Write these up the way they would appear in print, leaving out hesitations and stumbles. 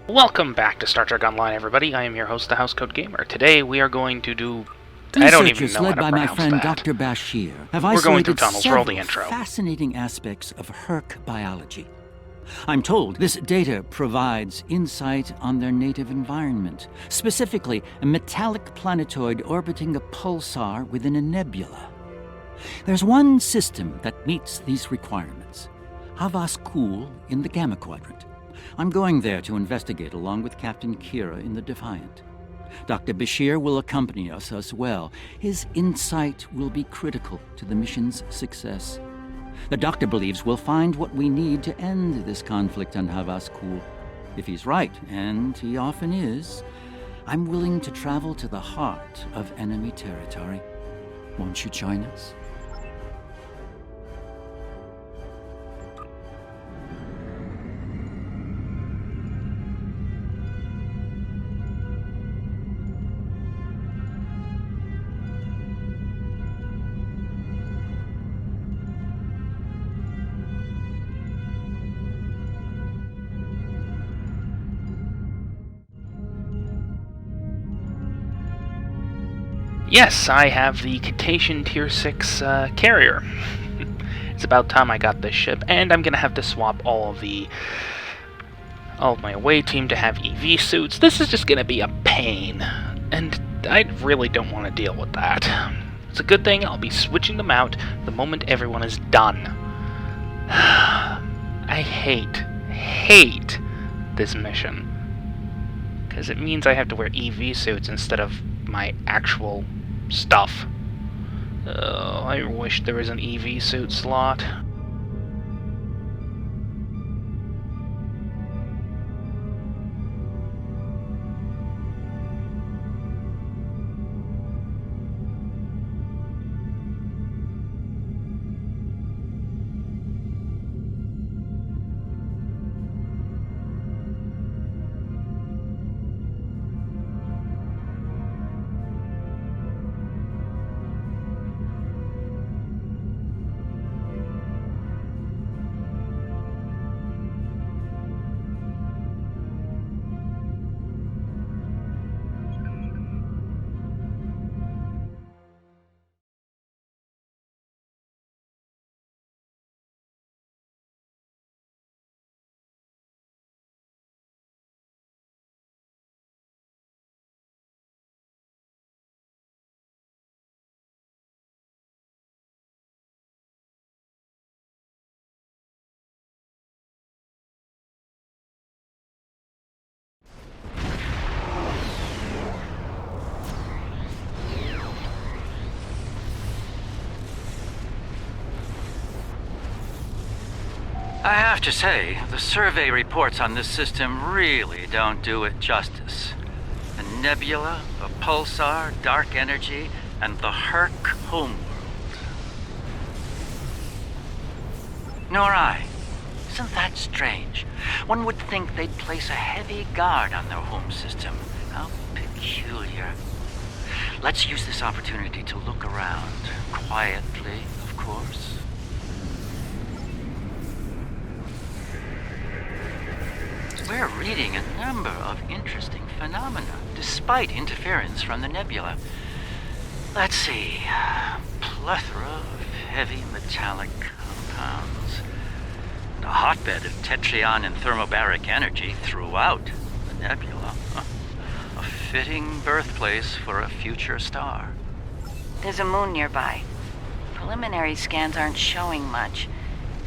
Welcome back to Star Trek Online, everybody. I am your host, the Housecoat Gamer. Today we are going to do... I don't even know how to pronounce that. Researchers led by my friend Dr. Bashir have We're going through isolated tunnels. Roll the several intro. fascinating aspects of Hur'q biology. I'm told this data provides insight on their native environment, specifically a metallic planetoid orbiting a pulsar within a nebula. There's one system that meets these requirements, Havas-Kul in the Gamma Quadrant. I'm going there to investigate along with Captain Kira in the Defiant. Dr. Bashir will accompany us as well. His insight will be critical to the mission's success. The doctor believes we'll find what we need to end this conflict on Havas-Kul. If he's right, and he often is, I'm willing to travel to the heart of enemy territory. Won't you join us? Yes, I have the Caitian Tier 6 carrier. It's about time I got this ship, and I'm going to have to swap all of my away team to have EV suits. This is just going to be a pain, and I really don't want to deal with that. It's a good thing I'll be switching them out the moment everyone is done. I hate this mission, because it means I have to wear EV suits instead of my actual stuff. Oh, I wish there was an EV suit slot. I have to say, the survey reports on this system really don't do it justice. A nebula, a pulsar, dark energy, and the Hur'q homeworld. Nor I. Isn't that strange? One would think they'd place a heavy guard on their home system. How peculiar. Let's use this opportunity to look around. Quietly, of course. We're reading a number of interesting phenomena, despite interference from the nebula. Let's see. Plethora of heavy metallic compounds. A hotbed of Caitian and thermobaric energy throughout the nebula. A fitting birthplace for a future star. There's a moon nearby. Preliminary scans aren't showing much,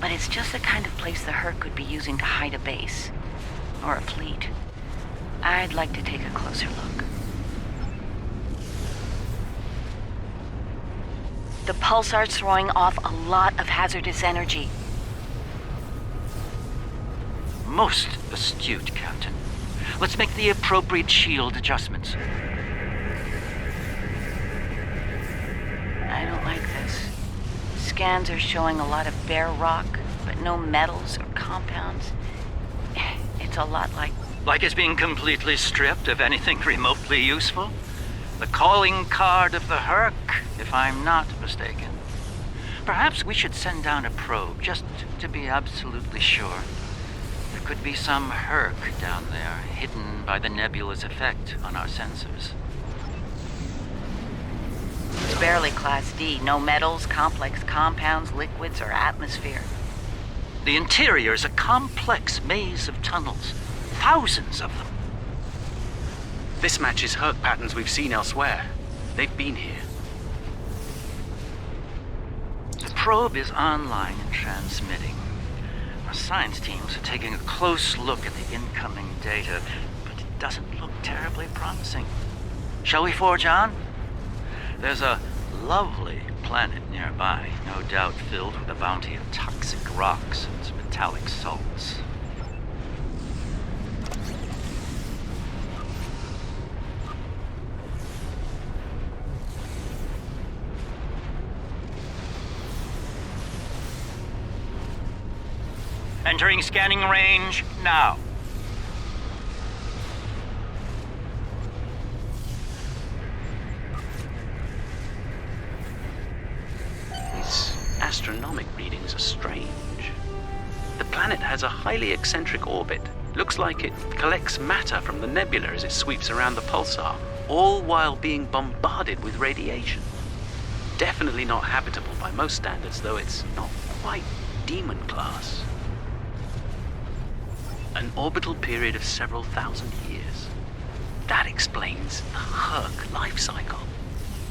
but it's just the kind of place the Hur'q could be using to hide a base. Or a fleet. I'd like to take a closer look. The pulsar's throwing off a lot of hazardous energy. Most astute, Captain. Let's make the appropriate shield adjustments. I don't like this. Scans are showing a lot of bare rock, but no metals or compounds. It's a lot like... Like it's being completely stripped of anything remotely useful? The calling card of the Hur'q, if I'm not mistaken. Perhaps we should send down a probe, just to be absolutely sure. There could be some Hur'q down there, hidden by the nebula's effect on our sensors. It's barely Class D. No metals, complex compounds, liquids, or atmosphere. The interior is a complex maze of tunnels. Thousands of them. This matches Hur'q patterns we've seen elsewhere. They've been here. The probe is online and transmitting. Our science teams are taking a close look at the incoming data, but it doesn't look terribly promising. Shall we forge on? There's a lovely planet nearby, no doubt filled with a bounty of toxic rocks and metallic salts. Entering scanning range now. These astronomic readings are strange. The planet has a highly eccentric orbit. Looks like it collects matter from the nebula as it sweeps around the pulsar, all while being bombarded with radiation. Definitely not habitable by most standards, though it's not quite demon class. An orbital period of several thousand years. That explains the Hur'q life cycle.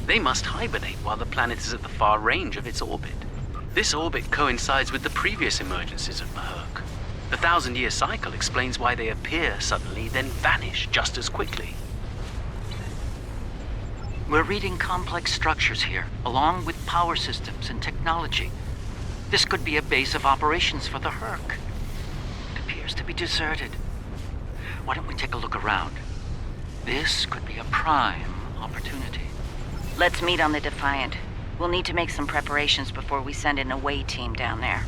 They must hibernate while the planet is at the far range of its orbit. This orbit coincides with the previous emergencies of the Hur'q. The 1,000-year cycle explains why they appear suddenly, then vanish just as quickly. We're reading complex structures here, along with power systems and technology. This could be a base of operations for the Hur'q. To be deserted. Why don't we take a look around? This could be a prime opportunity. Let's meet on the Defiant. We'll need to make some preparations before we send an away team down there.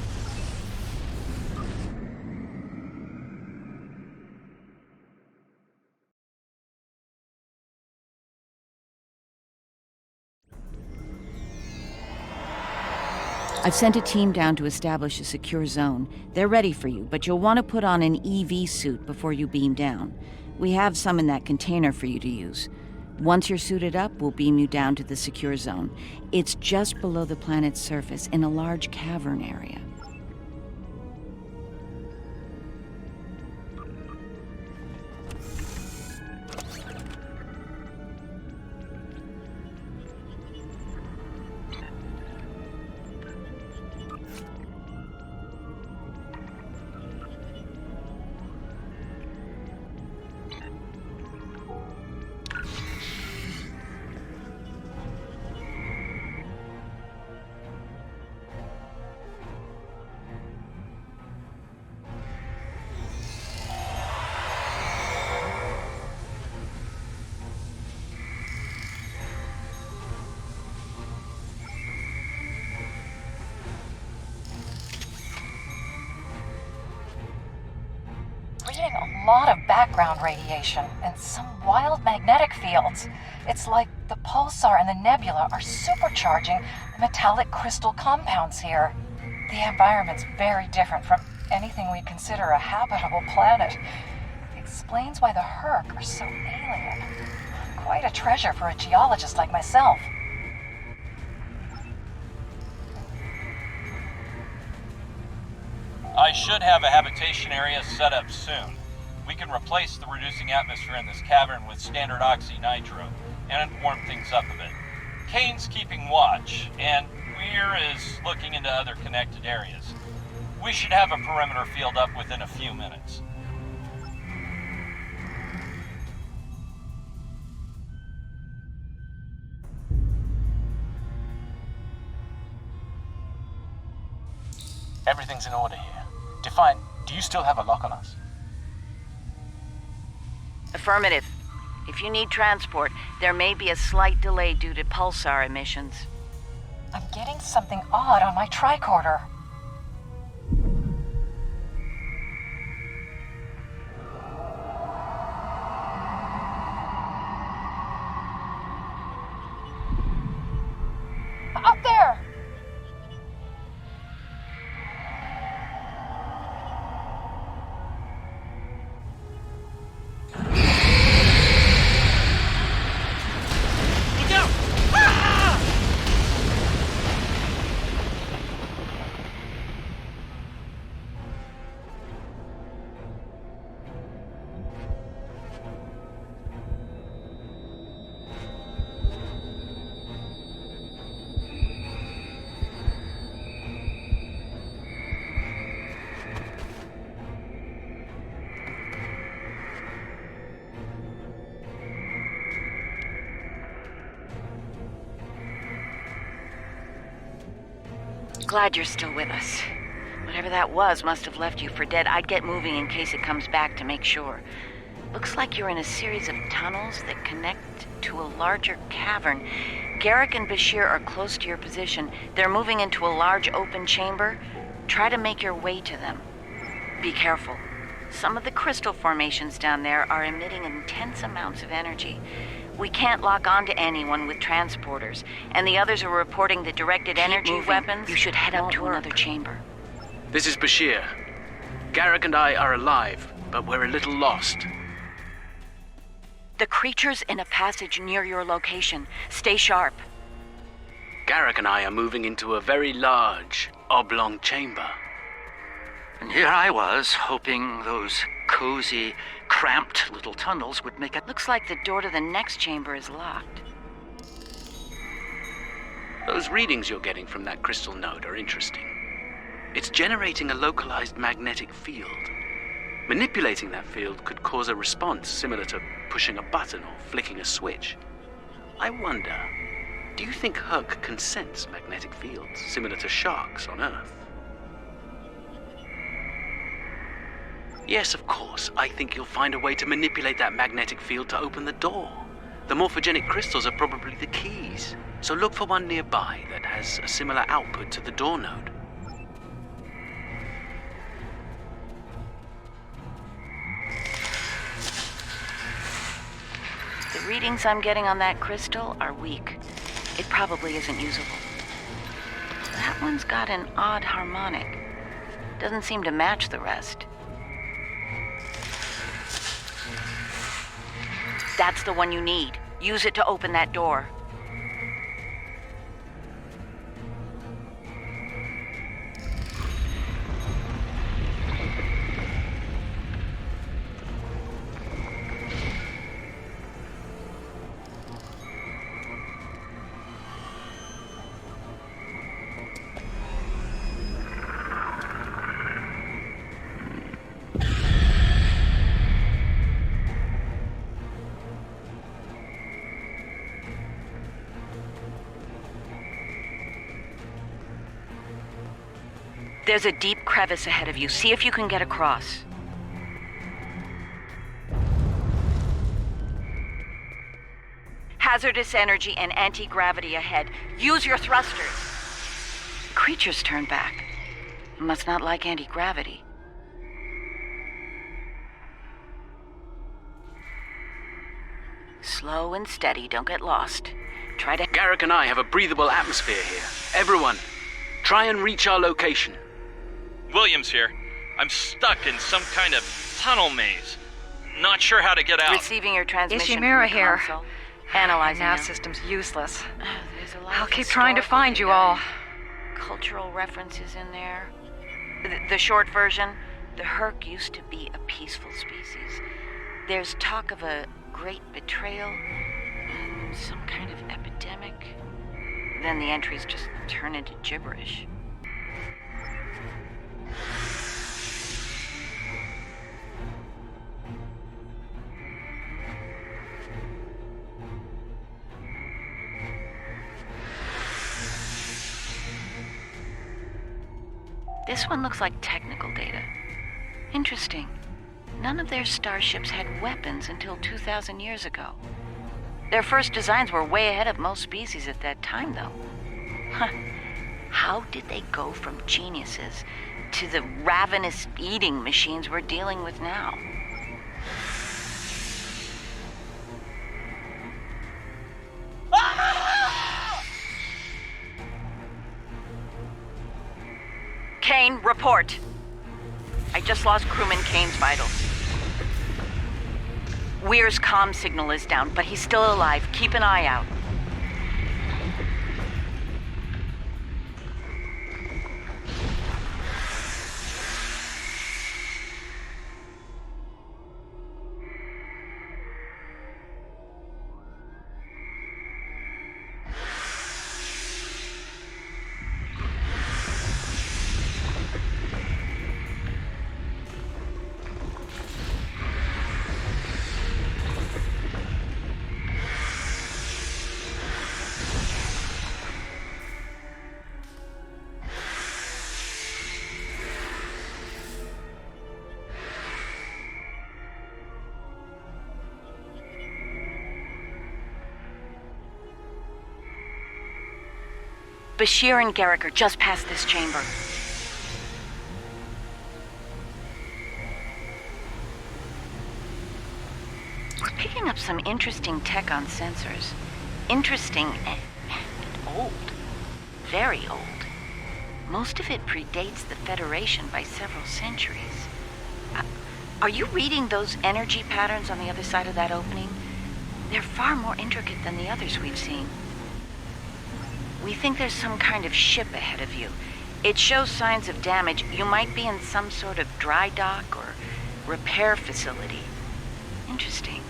I've sent a team down to establish a secure zone. They're ready for you, but you'll want to put on an EV suit before you beam down. We have some in that container for you to use. Once you're suited up, we'll beam you down to the secure zone. It's just below the planet's surface, in a large cavern area. Reading a lot of background radiation and some wild magnetic fields. It's like the pulsar and the nebula are supercharging the metallic crystal compounds here. The environment's very different from anything we'd consider a habitable planet. It explains why the Hur'q are so alien. Quite a treasure for a geologist like myself. I should have a habitation area set up soon. We can replace the reducing atmosphere in this cavern with standard oxy-nitro, and warm things up a bit. Kane's keeping watch, and Weir is looking into other connected areas. We should have a perimeter field up within a few minutes. Everything's in order here. Define, do you still have a lock on us? Affirmative. If you need transport, there may be a slight delay due to pulsar emissions. I'm getting something odd on my tricorder. Up there! Glad you're still with us. Whatever that was must have left you for dead. I'd get moving in case it comes back to make sure. Looks like you're in a series of tunnels that connect to a larger cavern. Garrick and Bashir are close to your position. They're moving into a large open chamber. Try to make your way to them. Be careful. Some of the crystal formations down there are emitting intense amounts of energy. We can't lock on to anyone with transporters, and the others are reporting that directed energy weapons. You should head up to another chamber. This is Bashir. Garrick and I are alive, but we're a little lost. The creature's in a passage near your location. Stay sharp. Garrick and I are moving into a very large, oblong chamber. And here I was, hoping those cozy, cramped little tunnels would make it. Looks like the door to the next chamber is locked. Those readings you're getting from that crystal node are interesting. It's generating a localized magnetic field. Manipulating that field could cause a response similar to pushing a button or flicking a switch. I wonder, do you think Hur'q can sense magnetic fields similar to sharks on Earth? Yes, of course. I think you'll find a way to manipulate that magnetic field to open the door. The morphogenic crystals are probably the keys, so look for one nearby that has a similar output to the door node. The readings I'm getting on that crystal are weak. It probably isn't usable. That one's got an odd harmonic. Doesn't seem to match the rest. That's the one you need. Use it to open that door. There's a deep crevice ahead of you. See if you can get across. Hazardous energy and anti-gravity ahead. Use your thrusters. Creatures turn back. Must not like anti-gravity. Slow and steady. Don't get lost. Try to... Garrick and I have a breathable atmosphere here. Everyone, try and reach our location. Williams here. I'm stuck in some kind of tunnel maze. Not sure how to get out. Receiving your transmission Ishimura from the here. console. Analyzing Nav them. system's useless. There's a lot I'll of keep trying to historical find you data. all. Cultural references in there. The short version, the Hur'q used to be a peaceful species. There's talk of a great betrayal, some kind of epidemic. Then the entries just turn into gibberish. This one looks like technical data. Interesting. None of their starships had weapons until 2,000 years ago. Their first designs were way ahead of most species at that time, though. Huh. How did they go from geniuses to the ravenous eating machines we're dealing with now? Kane, report. I just lost crewman Kane's vitals. Weir's comm signal is down, but he's still alive. Keep an eye out. Bashir and Garrick are just past this chamber. We're picking up some interesting tech on sensors. Interesting and old. Very old. Most of it predates the Federation by several centuries. Are you reading those energy patterns on the other side of that opening? They're far more intricate than the others we've seen. We think there's some kind of ship ahead of you. It shows signs of damage. You might be in some sort of dry dock or repair facility. Interesting.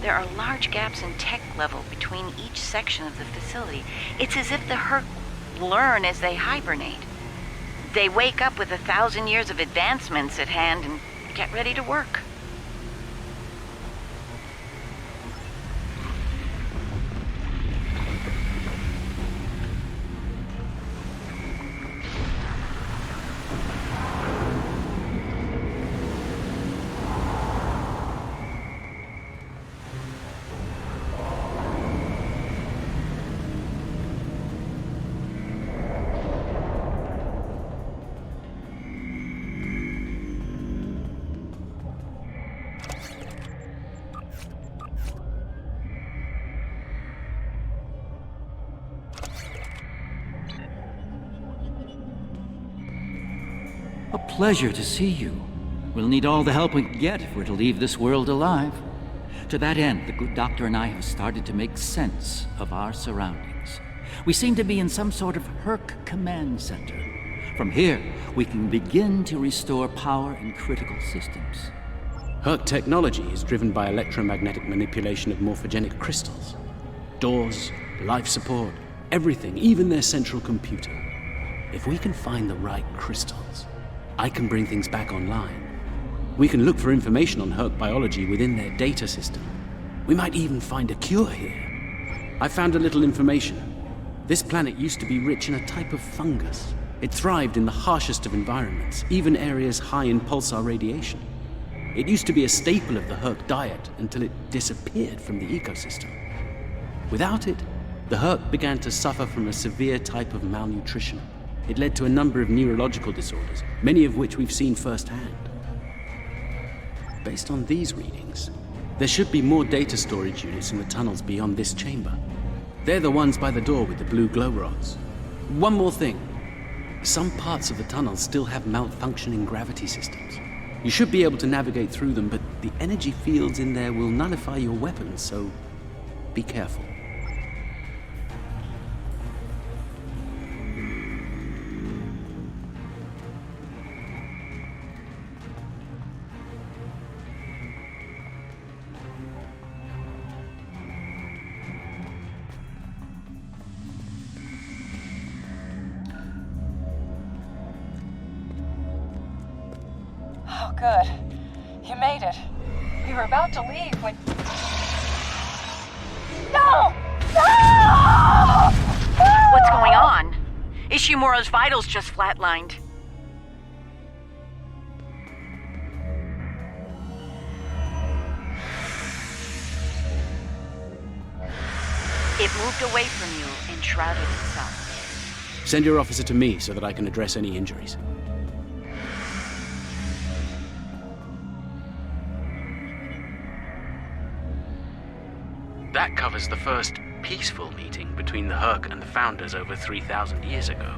There are large gaps in tech level between each section of the facility. It's as if the Hur'q learn as they hibernate. They wake up with 1,000 years of advancements at hand and get ready to work. A pleasure to see you. We'll need all the help we can get if we're to leave this world alive. To that end, the good doctor and I have started to make sense of our surroundings. We seem to be in some sort of Hur'q command center. From here, we can begin to restore power in critical systems. Hur'q technology is driven by electromagnetic manipulation of morphogenic crystals. Doors, life support, everything, even their central computer. If we can find the right crystals, I can bring things back online. We can look for information on Hur'q biology within their data system. We might even find a cure here. I found a little information. This planet used to be rich in a type of fungus. It thrived in the harshest of environments, even areas high in pulsar radiation. It used to be a staple of the Hur'q diet until it disappeared from the ecosystem. Without it, the Hur'q began to suffer from a severe type of malnutrition. It led to a number of neurological disorders, many of which we've seen firsthand. Based on these readings, there should be more data storage units in the tunnels beyond this chamber. They're the ones by the door with the blue glow rods. One more thing. Some parts of the tunnels still have malfunctioning gravity systems. You should be able to navigate through them, but the energy fields in there will nullify your weapons, so be careful. Oh, good. You made it. We were about to leave when... No! No! What's going on? Ishimura's vitals just flatlined. It moved away from you and shrouded itself. Send your officer to me so that I can address any injuries. That covers the first peaceful meeting between the Hur'q and the Founders over 3,000 years ago.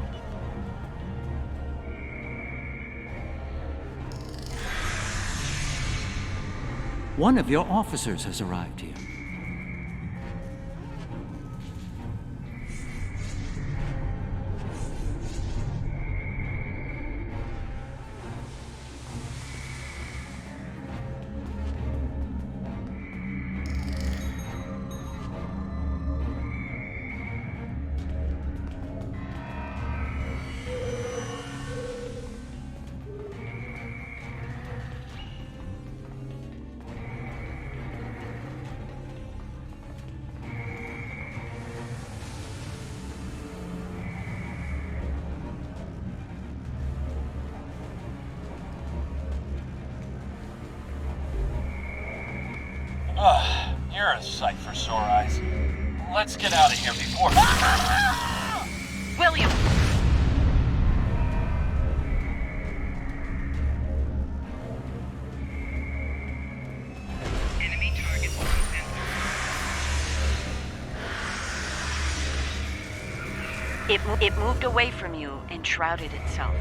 One of your officers has arrived here. You're a sight for sore eyes. Let's get out of here before... William! Enemy target It moved away from you and shrouded itself.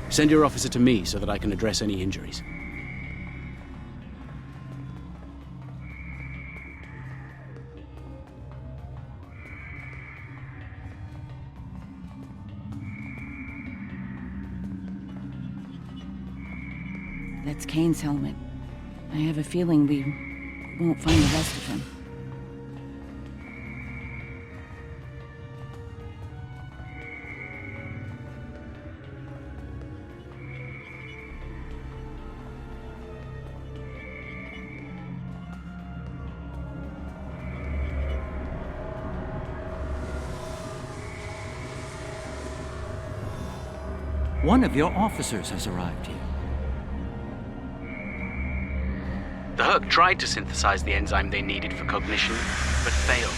Send your officer to me so that I can address any injuries. That's Kane's helmet. I have a feeling we won't find the rest of him. One of your officers has arrived here. The Hur'q tried to synthesize the enzyme they needed for cognition, but failed.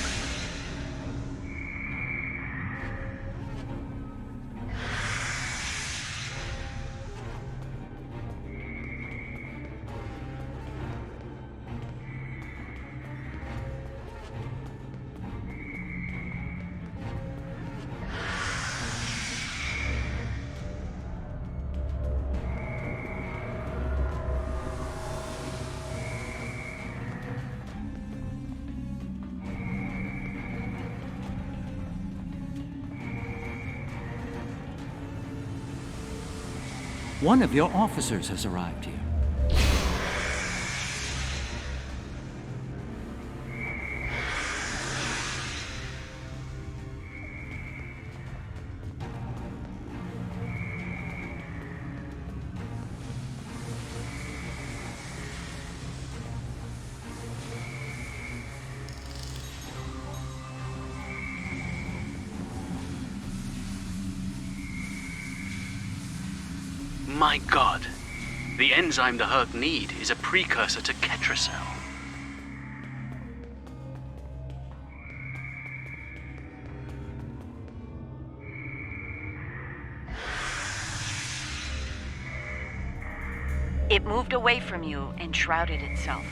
One of your officers has arrived here. My god. The enzyme the Hur'q need is a precursor to Ketracel. It moved away from you and shrouded itself.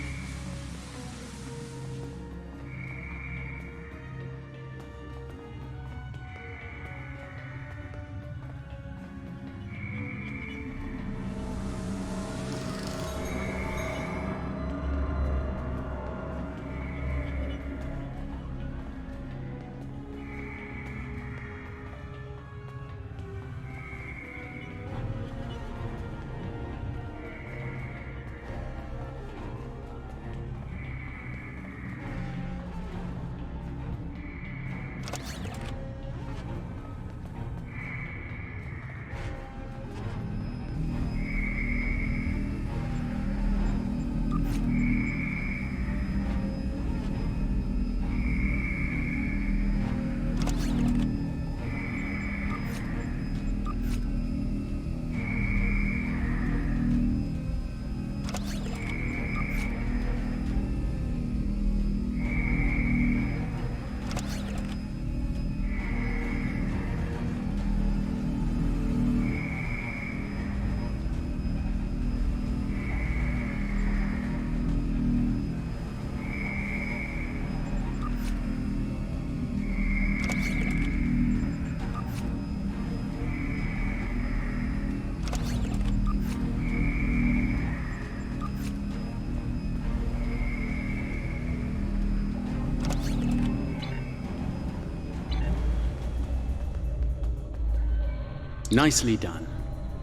Nicely done.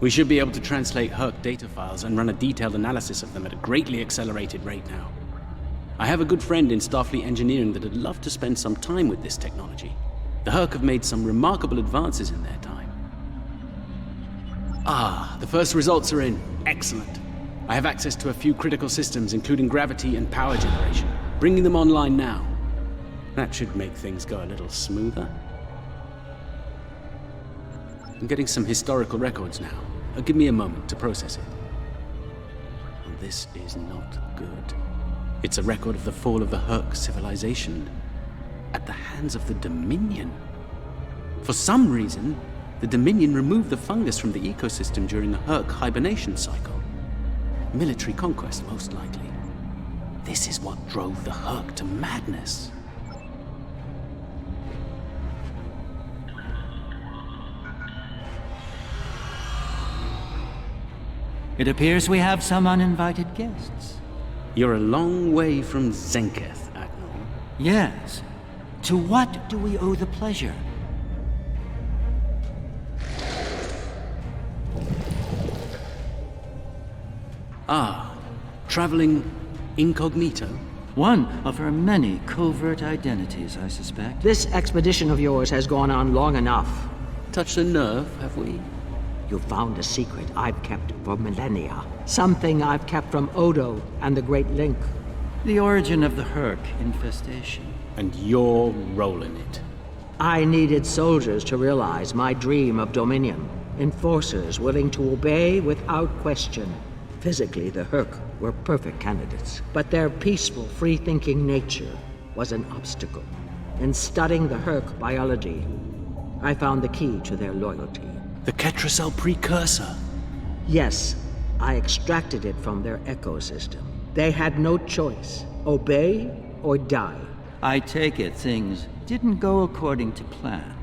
We should be able to translate Hur'q data files and run a detailed analysis of them at a greatly accelerated rate now. I have a good friend in Starfleet engineering that would love to spend some time with this technology. The Hur'q have made some remarkable advances in their time. Ah, the first results are in. Excellent. I have access to a few critical systems, including gravity and power generation. Bringing them online now. That should make things go a little smoother. I'm getting some historical records now. Give me a moment to process it. Well, this is not good. It's a record of the fall of the Hur'q civilization at the hands of the Dominion. For some reason, the Dominion removed the fungus from the ecosystem during the Hur'q hibernation cycle. Military conquest, most likely. This is what drove the Hur'q to madness. It appears we have some uninvited guests. You're a long way from Zenketh, Admiral. Yes. To what do we owe the pleasure? Ah, traveling incognito? One of her many covert identities, I suspect. This expedition of yours has gone on long enough. Touched a nerve, have we? You found a secret I've kept for millennia. Something I've kept from Odo and the Great Link. The origin of the Hur'q infestation. And you're rolling it. I needed soldiers to realize my dream of dominion. Enforcers willing to obey without question. Physically, the Hur'q were perfect candidates, but their peaceful, free-thinking nature was an obstacle. In studying the Hur'q biology, I found the key to their loyalty. The Ketracel precursor. Yes, I extracted it from their ecosystem. They had no choice. Obey or die. I take it things didn't go according to plan.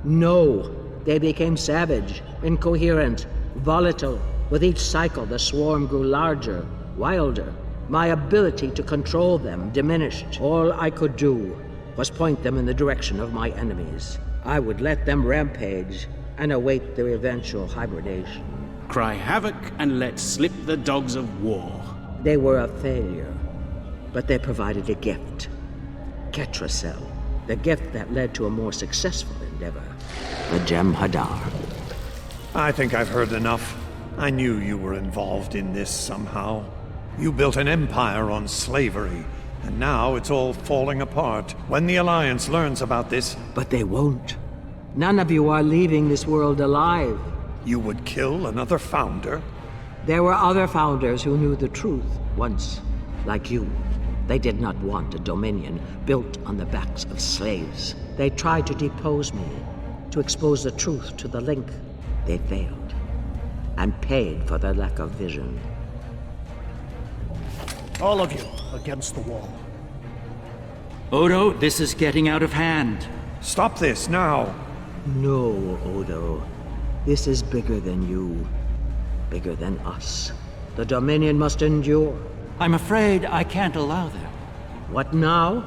No, they became savage, incoherent, volatile. With each cycle, the swarm grew larger, wilder. My ability to control them diminished. All I could do was point them in the direction of my enemies. I would let them rampage and await their eventual hibernation. Cry havoc and let slip the dogs of war. They were a failure, but they provided a gift. Ketracel, the gift that led to a more successful endeavor. The Gem Hadar. I think I've heard enough. I knew you were involved in this somehow. You built an empire on slavery, and now it's all falling apart. When the Alliance learns about this... But they won't. None of you are leaving this world alive. You would kill another founder? There were other founders who knew the truth once, like you. They did not want a dominion built on the backs of slaves. They tried to depose me, to expose the truth to the Link. They failed, and paid for their lack of vision. All of you, against the wall. Odo, this is getting out of hand. Stop this now! No, Odo. This is bigger than you. Bigger than us. The Dominion must endure. I'm afraid I can't allow that. What now?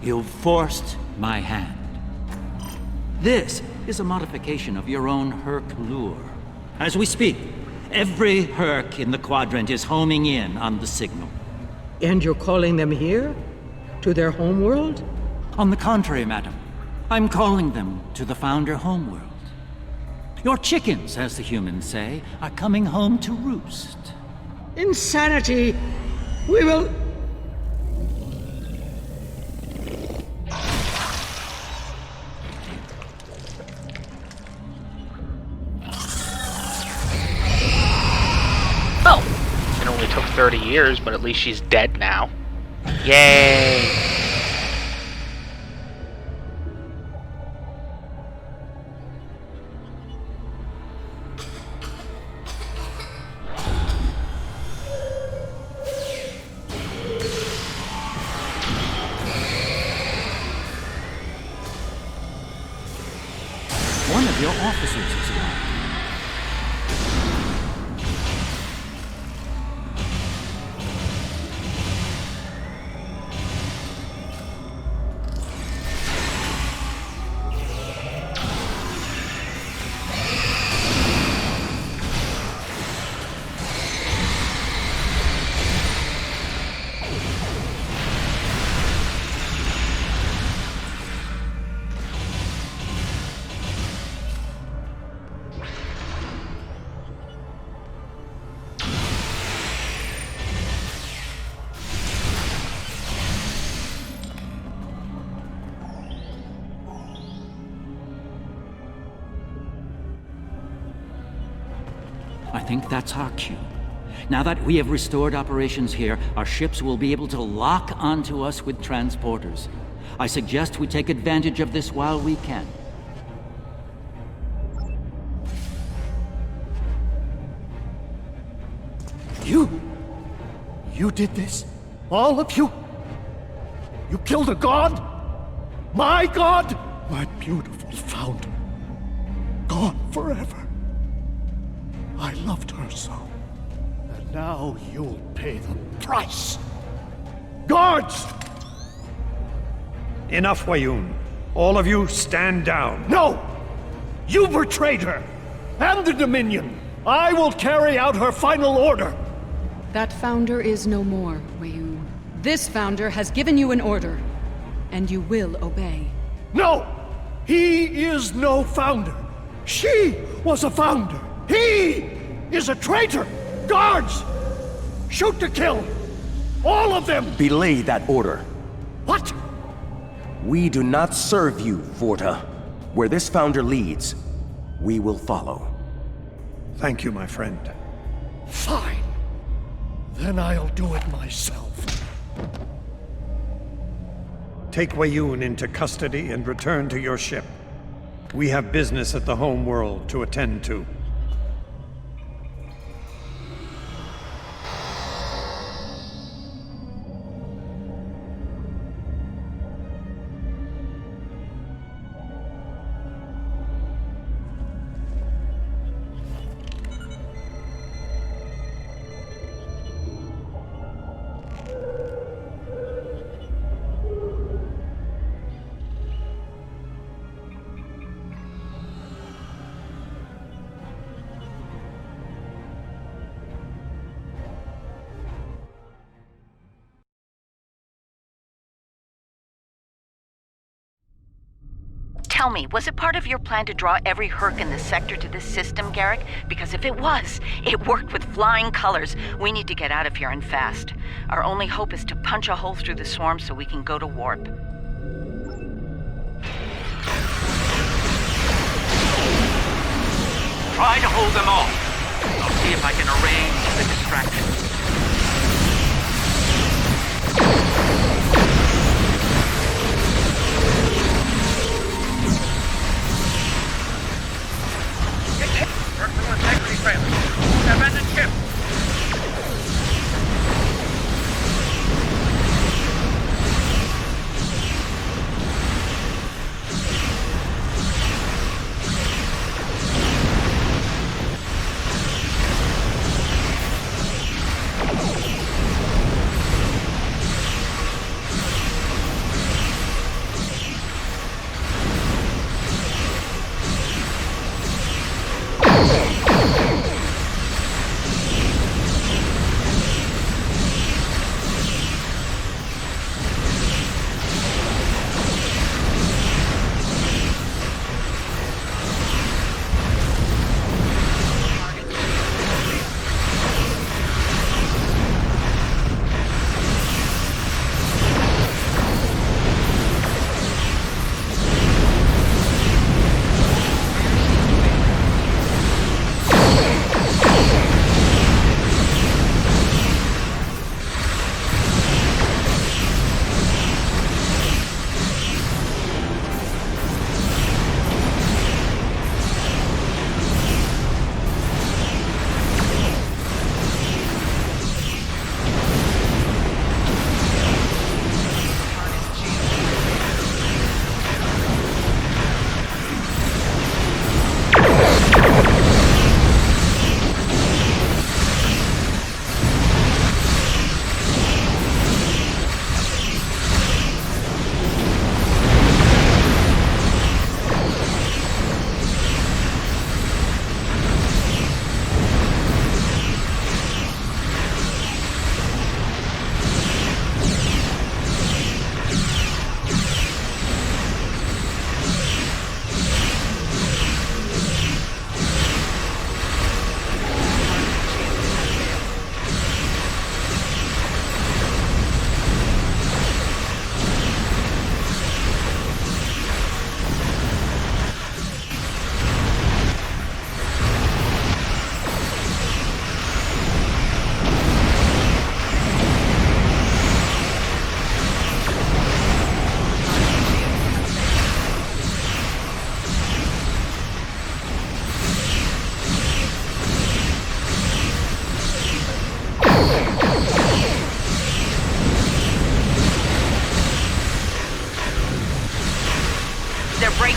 You've forced my hand. This is a modification of your own Hur'q lure. As we speak, every Hur'q in the Quadrant is homing in on the signal. And you're calling them here? To their homeworld? On the contrary, madam. I'm calling them to the Founder homeworld. Your chickens, as the humans say, are coming home to roost. Insanity! We will... Oh! It only took 30 years, but at least she's dead now. Yay! One of your officers is alive. I think that's our cue. Now that we have restored operations here, our ships will be able to lock onto us with transporters. I suggest we take advantage of this while we can. You did this? All of you? You killed a god? My god? My beautiful founder. Gone forever. I loved her so. And now you'll pay the price. Guards! Enough, Wayun. All of you, stand down. No! You betrayed her! And the Dominion! I will carry out her final order! That founder is no more, Wayun. This founder has given you an order, and you will obey. No! He is no founder! She was a founder! He is a traitor! Guards! Shoot to kill! All of them! Belay that order. What? We do not serve you, Vorta. Where this founder leads, we will follow. Thank you, my friend. Fine. Then I'll do it myself. Take Wayun into custody and return to your ship. We have business at the home world to attend to. Tell me, was it part of your plan to draw every Hur'q in the sector to this system, Garrick? Because if it was, it worked with flying colors. We need to get out of here and fast. Our only hope is to punch a hole through the swarm so we can go to warp. Try to hold them off. I'll see if I can arrange the distraction.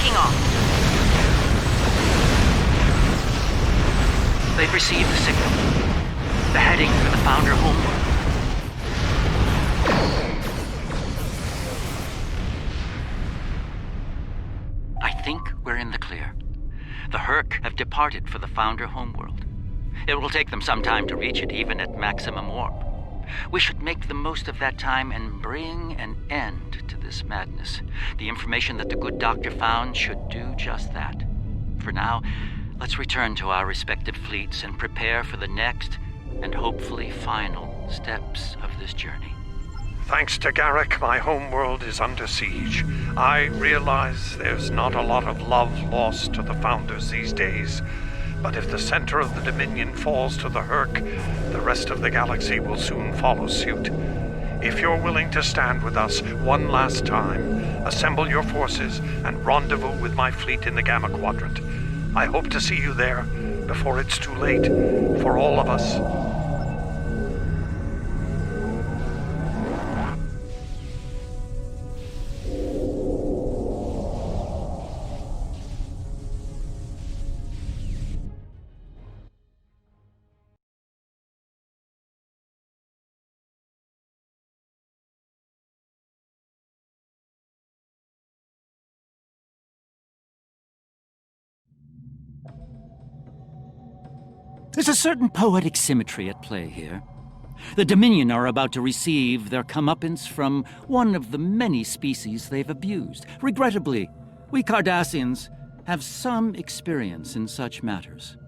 Taking off. They've received the signal. They're heading for the Founder homeworld. I think we're in the clear. The Hur'q have departed for the Founder homeworld. It will take them some time to reach it, even at maximum warp. We should make the most of that time and bring an end to this madness. The information that the good doctor found should do just that. For now, let's return to our respective fleets and prepare for the next and hopefully final steps of this journey. Thanks to Garrick, my homeworld is under siege. I realize there's not a lot of love lost to the Founders these days, but if the center of the Dominion falls to the Hur'q, the rest of the galaxy will soon follow suit. If you're willing to stand with us one last time, assemble your forces and rendezvous with my fleet in the Gamma Quadrant. I hope to see you there before it's too late for all of us. There's a certain poetic symmetry at play here. The Dominion are about to receive their comeuppance from one of the many species they've abused. Regrettably, we Cardassians have some experience in such matters.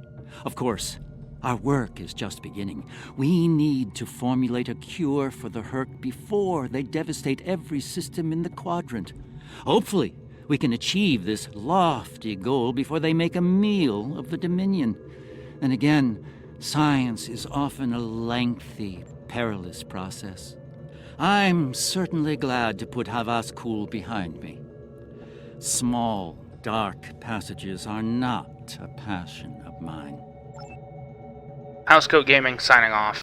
Of course, our work is just beginning. We need to formulate a cure for the Hur'q before they devastate every system in the quadrant. Hopefully, we can achieve this lofty goal before they make a meal of the Dominion. And again, science is often a lengthy, perilous process. I'm certainly glad to put Havas-Kul behind me. Small, dark passages are not a passion of mine. Housecoat Gaming signing off.